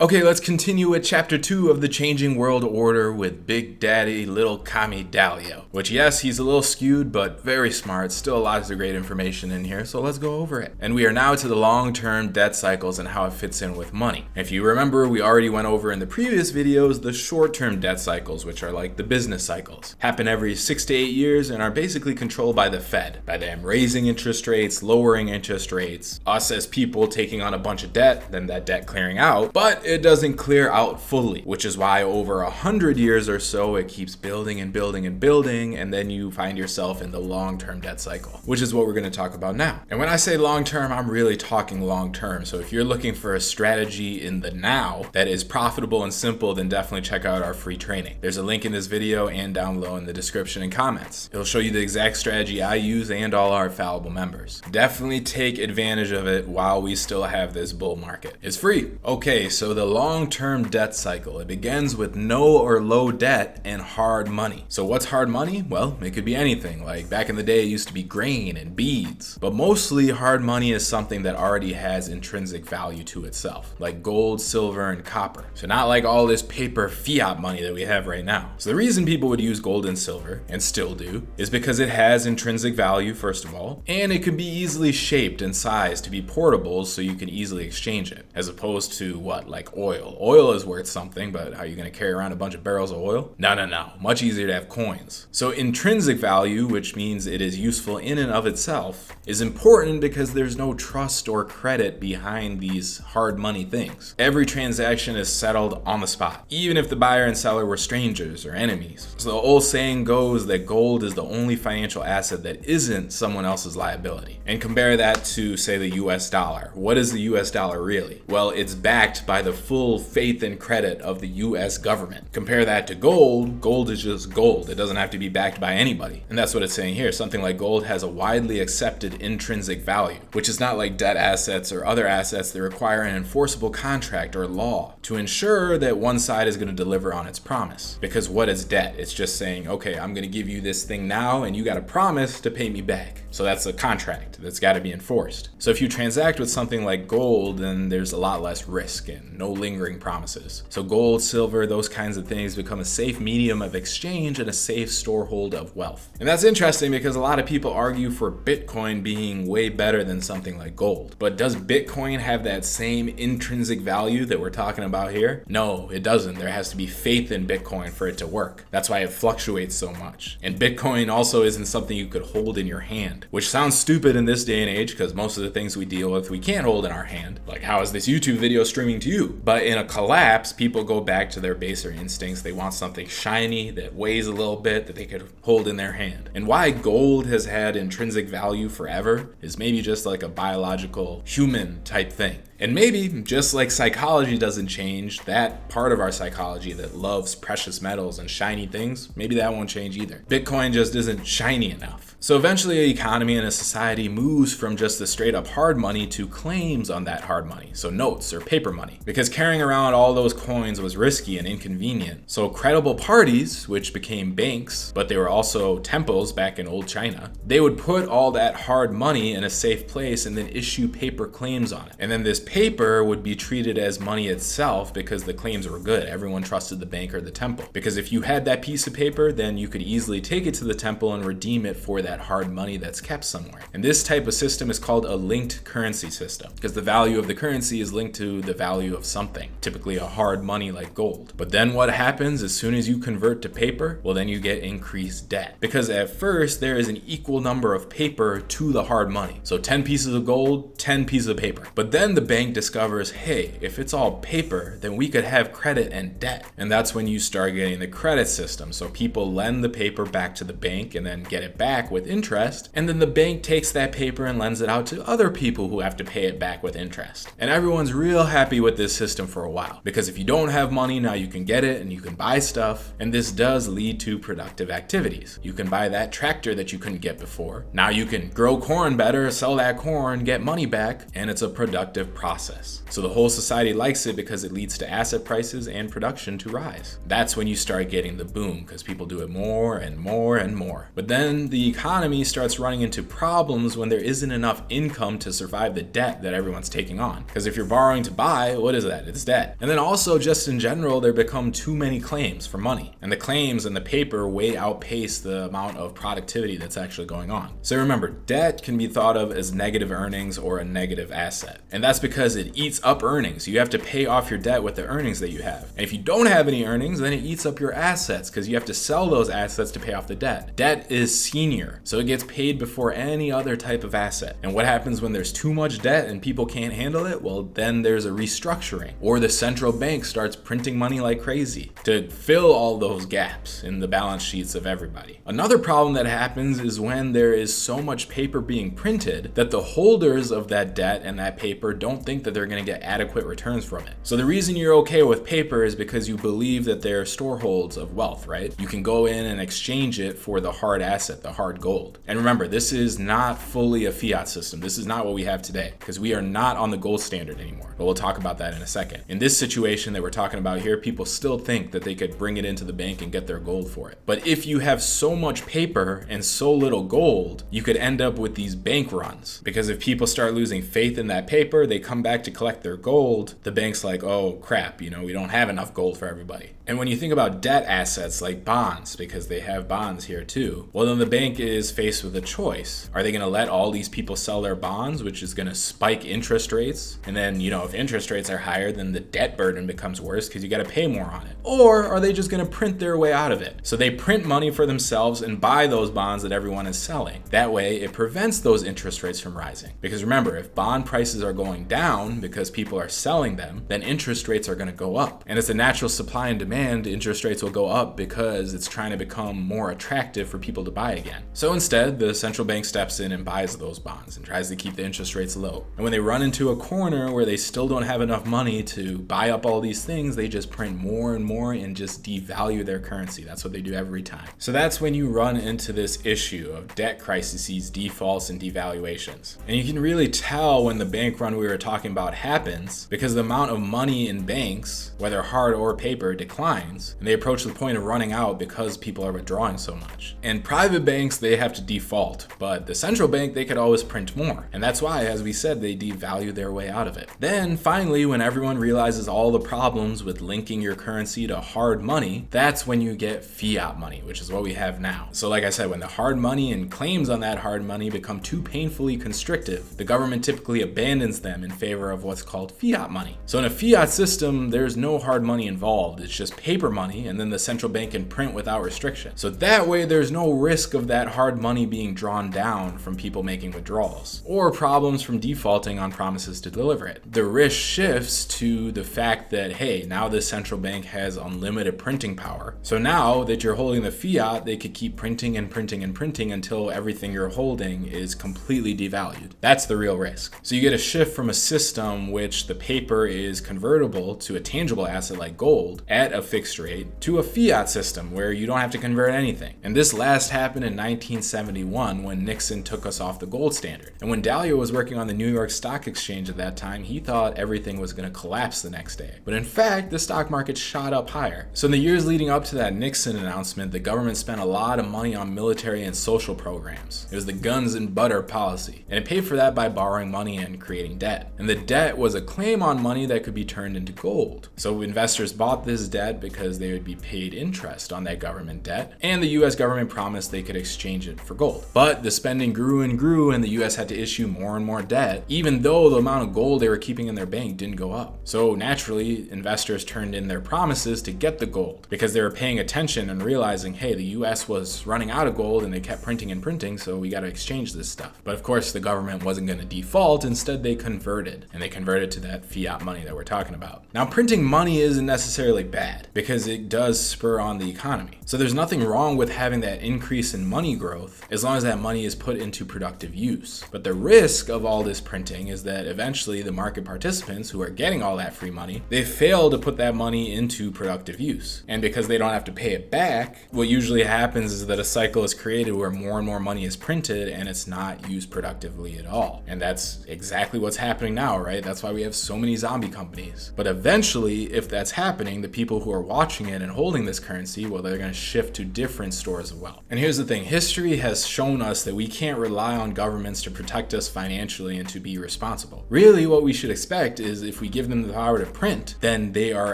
Okay, let's continue with chapter 2 of the Changing World Order with Big Daddy Little Commie Dalio. Which, yes, he's a little skewed, but very smart. Still lots of great information in here, so let's go over it. And we are now to the long-term debt cycles and how it fits in with money. If you remember, we already went over in the previous videos the short-term debt cycles, which are like the business cycles. Happen every 6 to 8 years and are basically controlled by the Fed. By them raising interest rates, lowering interest rates, us as people taking on a bunch of debt, then that debt clearing out. But it doesn't clear out fully, which is why over 100 years or so it keeps building and building and building, and then you find yourself in the long-term debt cycle, which is what we're going to talk about now. And when I say long-term, I'm really talking long-term. So if you're looking for a strategy in the now that is profitable and simple, then definitely check out our free training. There's a link in this video and down below in the description and comments. It'll show you the exact strategy I use and all our Fallible members. Definitely take advantage of it while we still have this bull market. It's free. Okay, so the long-term debt cycle. It begins with no or low debt and hard money. So what's hard money? Well, it could be anything. Like back in the day, it used to be grain and beads. But mostly hard money is something that already has intrinsic value to itself, like gold, silver, and copper. So not like all this paper fiat money that we have right now. So the reason people would use gold and silver, and still do, is because it has intrinsic value, first of all, and it can be easily shaped and sized to be portable so you can easily exchange it, as opposed to what, like oil. Oil is worth something, but how are you going to carry around a bunch of barrels of oil? No. Much easier to have coins. So intrinsic value, which means it is useful in and of itself, is important because there's no trust or credit behind these hard money things. Every transaction is settled on the spot, even if the buyer and seller were strangers or enemies. So the old saying goes that gold is the only financial asset that isn't someone else's liability. And compare that to, say, the US dollar. What is the US dollar really? Well, it's backed by the full faith and credit of the US government. Compare that to gold. Gold is just gold. It doesn't have to be backed by anybody. And that's what it's saying here. Something like gold has a widely accepted intrinsic value, which is not like debt assets or other assets that require an enforceable contract or law to ensure that one side is going to deliver on its promise. Because what is debt? It's just saying, okay, I'm going to give you this thing now and you got to promise to pay me back. So that's a contract that's got to be enforced. So if you transact with something like gold, then there's a lot less risk and no lingering promises. So gold, silver, those kinds of things become a safe medium of exchange and a safe storehold of wealth. And that's interesting because a lot of people argue for Bitcoin being way better than something like gold. But does Bitcoin have that same intrinsic value that we're talking about here? No, it doesn't. There has to be faith in Bitcoin for it to work. That's why it fluctuates so much. And Bitcoin also isn't something you could hold in your hand, which sounds stupid in this day and age because most of the things we deal with we can't hold in our hand. Like, how is this YouTube video streaming to you? But in a collapse, people go back to their baser instincts. They want something shiny that weighs a little bit that they could hold in their hand. And why gold has had intrinsic value forever is maybe just like a biological human type thing. And maybe, just like psychology doesn't change, that part of our psychology that loves precious metals and shiny things, maybe that won't change either. Bitcoin just isn't shiny enough. So eventually an economy and a society moves from just the straight up hard money to claims on that hard money, so notes or paper money. Because carrying around all those coins was risky and inconvenient. So credible parties, which became banks, but they were also temples back in old China, they would put all that hard money in a safe place and then issue paper claims on it. And then this paper would be treated as money itself because the claims were good. Everyone trusted the bank or the temple. Because if you had that piece of paper, then you could easily take it to the temple and redeem it for that hard money that's kept somewhere. And this type of system is called a linked currency system because the value of the currency is linked to the value of something, typically a hard money like gold. But then what happens as soon as you convert to paper? Well, then you get increased debt because at first there is an equal number of paper to the hard money. So 10 pieces of gold, 10 pieces of paper. But then the bank discovers, hey, if it's all paper, then we could have credit and debt. And that's when you start getting the credit system. So people lend the paper back to the bank and then get it back with interest. And then the bank takes that paper and lends it out to other people who have to pay it back with interest. And everyone's real happy with this system for a while. Because if you don't have money, now you can get it and you can buy stuff. And this does lead to productive activities. You can buy that tractor that you couldn't get before. Now you can grow corn better, sell that corn, get money back, and it's a productive process process. So the whole society likes it because it leads to asset prices and production to rise. That's when you start getting the boom, because people do it more and more and more. But then the economy starts running into problems when there isn't enough income to survive the debt that everyone's taking on. Because if you're borrowing to buy, what is that? It's debt. And then also, just in general, there become too many claims for money. And the claims and the paper way outpace the amount of productivity that's actually going on. So remember, debt can be thought of as negative earnings or a negative asset. And that's because it eats up earnings. You have to pay off your debt with the earnings that you have. And if you don't have any earnings, then it eats up your assets because you have to sell those assets to pay off the debt. Debt is senior, so it gets paid before any other type of asset. And what happens when there's too much debt and people can't handle it? Well, then there's a restructuring, or the central bank starts printing money like crazy to fill all those gaps in the balance sheets of everybody. Another problem that happens is when there is so much paper being printed that the holders of that debt and that paper don't think that they're going to get adequate returns from it. So the reason you're okay with paper is because you believe that they're storeholds of wealth, right? You can go in and exchange it for the hard asset, the hard gold. And remember, this is not fully a fiat system. This is not what we have today, because we are not on the gold standard anymore. But we'll talk about that in a second. In this situation that we're talking about here, people still think that they could bring it into the bank and get their gold for it. But if you have so much paper and so little gold, you could end up with these bank runs. Because if people start losing faith in that paper, they come back to collect their gold, the bank's like, oh crap, we don't have enough gold for everybody. And when you think about debt assets like bonds, because they have bonds here too, well then the bank is faced with a choice. Are they going to let all these people sell their bonds, which is going to spike interest rates? And then, if interest rates are higher, then the debt burden becomes worse because you got to pay more on it. Or are they just going to print their way out of it? So they print money for themselves and buy those bonds that everyone is selling. That way it prevents those interest rates from rising. Because remember, if bond prices are going down because people are selling them, then interest rates are going to go up. And it's a natural supply and demand, interest rates will go up because it's trying to become more attractive for people to buy again. So instead, the central bank steps in and buys those bonds and tries to keep the interest rates low. And when they run into a corner where they still don't have enough money to buy up all these things, they just print more and more and just devalue their currency. That's what they do every time. So that's when you run into this issue of debt crises, defaults, and devaluations. And you can really tell when the bank run we were talking about happens because the amount of money in banks, whether hard or paper, declines, and they approach the point of running out because people are withdrawing so much. And private banks, they have to default, but the central bank, they could always print more. And that's why, as we said, they devalue their way out of it. Then finally, when everyone realizes all the problems with linking your currency to hard money, that's when you get fiat money, which is what we have now. So like I said, when the hard money and claims on that hard money become too painfully constrictive, the government typically abandons them in favor of what's called fiat money. So in a fiat system, there's no hard money involved. It's just paper money, and then the central bank can print without restriction. So that way, there's no risk of that hard money being drawn down from people making withdrawals, or problems from defaulting on promises to deliver it. The risk shifts to the fact that, hey, now the central bank has unlimited printing power. So now that you're holding the fiat, they could keep printing and printing and printing until everything you're holding is completely devalued. That's the real risk. So you get a shift from a system which the paper is convertible to a tangible asset like gold at a fixed rate to a fiat system where you don't have to convert anything. And this last happened in 1971 when Nixon took us off the gold standard. And when Dalio was working on the New York Stock Exchange at that time, he thought everything was going to collapse the next day. But in fact, the stock market shot up higher. So in the years leading up to that Nixon announcement, the government spent a lot of money on military and social programs. It was the guns and butter policy. And it paid for that by borrowing money and creating debt. And the debt was a claim on money that could be turned into gold. So investors bought this debt because they would be paid interest on that government debt, and the US government promised they could exchange it for gold. But the spending grew and grew, and the US had to issue more and more debt, even though the amount of gold they were keeping in their bank didn't go up. So naturally, investors turned in their promises to get the gold because they were paying attention and realizing, hey, the US was running out of gold and they kept printing and printing, so we got to exchange this stuff. But of course, the government wasn't going to default. Instead, they converted, and they converted to that fiat money that we're talking about. Now, printing money isn't necessarily bad because it does spur on the economy. So there's nothing wrong with having that increase in money growth as long as that money is put into productive use. But the risk of all this printing is that eventually the market participants who are getting all that free money, they fail to put that money into productive use. And because they don't have to pay it back, what usually happens is that a cycle is created where more and more money is printed and it's not used productively at all. And that's exactly what's happening now, right? That's why we have so many zombie companies. But eventually, if that's happening, the people who are watching it and holding this currency, well, they're going to shift to different stores of wealth. And here's the thing, history has shown us that we can't rely on governments to protect us financially and to be responsible. Really, what we should expect is if we give them the power to print, then they are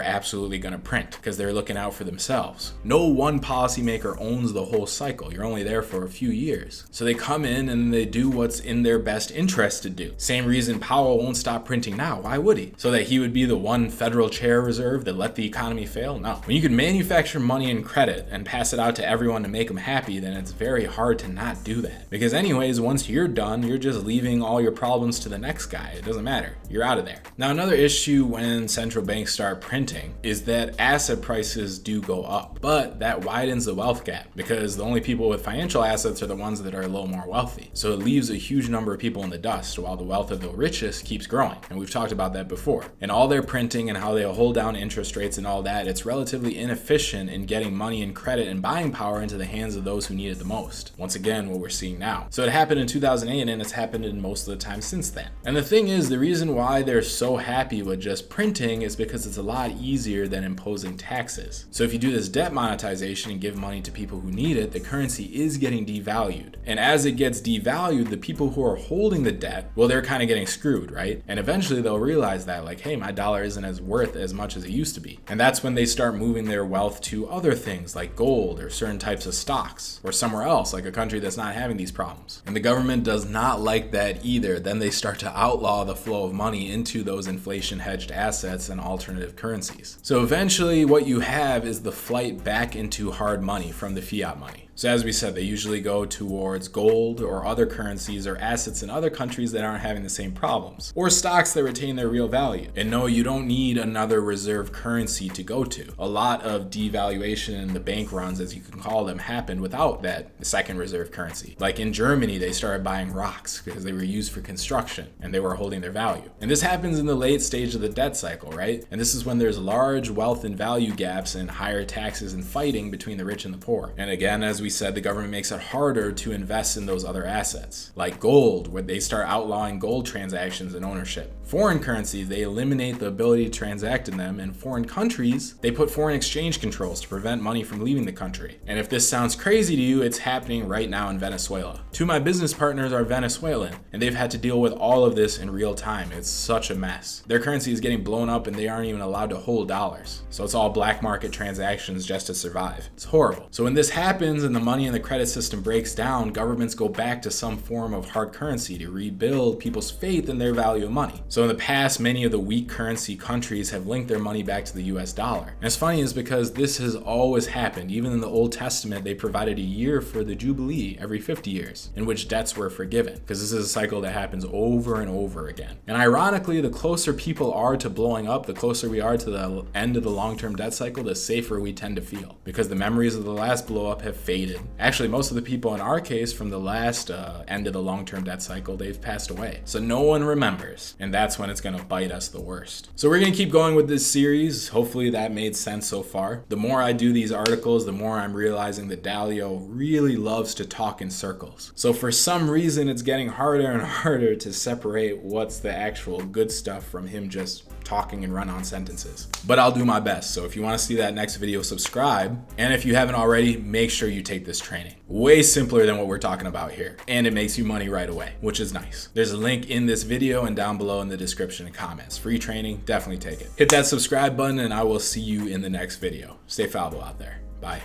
absolutely going to print because they're looking out for themselves. No one policymaker owns the whole cycle. You're only there for a few years. So they come in and they do what's in their best interest to do. Same reason Powell won't stop printing now. Why would he? So that he would be the one Federal Chair Reserve that let the economy fail? No. When you can manufacture money and credit and pass it out to everyone to make them happy, then it's very hard to not do that. Because anyways, once you're done, you're just leaving all your problems to the next guy. It doesn't matter. You're out of there. Now, another issue when central banks start printing is that asset prices do go up, but that widens the wealth gap because the only people with financial assets are the ones that are a little more wealthy. So it leaves a huge number of people in the dust while the wealth of the richest keeps growing. And we've talked about that before. And all their printing and how they hold down interest rates and all that, it's relatively inefficient in getting money and credit and buying power into the hands of those who need it the most. Once again, what we're seeing now. So it happened in 2008 and it's happened in most of the time since then. And the thing is, the reason why they're so happy with just printing is because it's a lot easier than imposing taxes. So if you do this debt monetization and give money to people who need it, the currency is getting devalued. And as it gets devalued, the people who are holding the debt, well, they're kind of getting screwed, right? And eventually they'll realize that, like, hey, my dollar isn't as worth as much as it used to be. And that's when they start moving their wealth to other things like gold or certain types of stocks or somewhere else, like a country that's not having these problems. And the government does not like that either. Then they start to outlaw the flow of money into those inflation hedged assets and alternative currencies. So eventually what you have is the flight back into hard money from the fiat money. So as we said, they usually go towards gold or other currencies or assets in other countries that aren't having the same problems, or stocks that retain their real value. And no, you don't need another reserve currency to go to. A lot of devaluation and the bank runs, as you can call them, happened without that second reserve currency. Like in Germany, they started buying rocks because they were used for construction and they were holding their value. And this happens in the late stage of the debt cycle, right? And this is when there's large wealth and value gaps and higher taxes and fighting between the rich and the poor. And again, as we said, the government makes it harder to invest in those other assets, like gold, where they start outlawing gold transactions and ownership. Foreign currencies, they eliminate the ability to transact in them. And foreign countries, they put foreign exchange controls to prevent money from leaving the country. And if this sounds crazy to you, it's happening right now in Venezuela. Two of my business partners are Venezuelan, and they've had to deal with all of this in real time. It's such a mess. Their currency is getting blown up and they aren't even allowed to hold dollars. So it's all black market transactions just to survive. It's horrible. So when this happens and the money in the credit system breaks down, governments go back to some form of hard currency to rebuild people's faith in their value of money. So in the past, many of the weak currency countries have linked their money back to the US dollar. And it's funny is because this has always happened. Even in the Old Testament, they provided a year for the Jubilee every 50 years in which debts were forgiven, because this is a cycle that happens over and over again. And ironically, the closer people are to blowing up, the closer we are to the end of the long-term debt cycle, the safer we tend to feel, because the memories of the last blow up have faded. Actually, most of the people in our case from the last end of the long-term debt cycle, they've passed away. So no one remembers, and that's when it's going to bite us the worst. So we're going to keep going with this series. Hopefully that made sense so far. The more I do these articles, the more I'm realizing that Dalio really loves to talk in circles. So for some reason, it's getting harder and harder to separate what's the actual good stuff from him just talking and run-on sentences. But I'll do my best. So if you want to see that next video, subscribe. And if you haven't already, make sure you take this training. Way simpler than what we're talking about here. And it makes you money right away, which is nice. There's a link in this video and down below in the description and comments. Free training, definitely take it. Hit that subscribe button and I will see you in the next video. Stay fallible out there. Bye.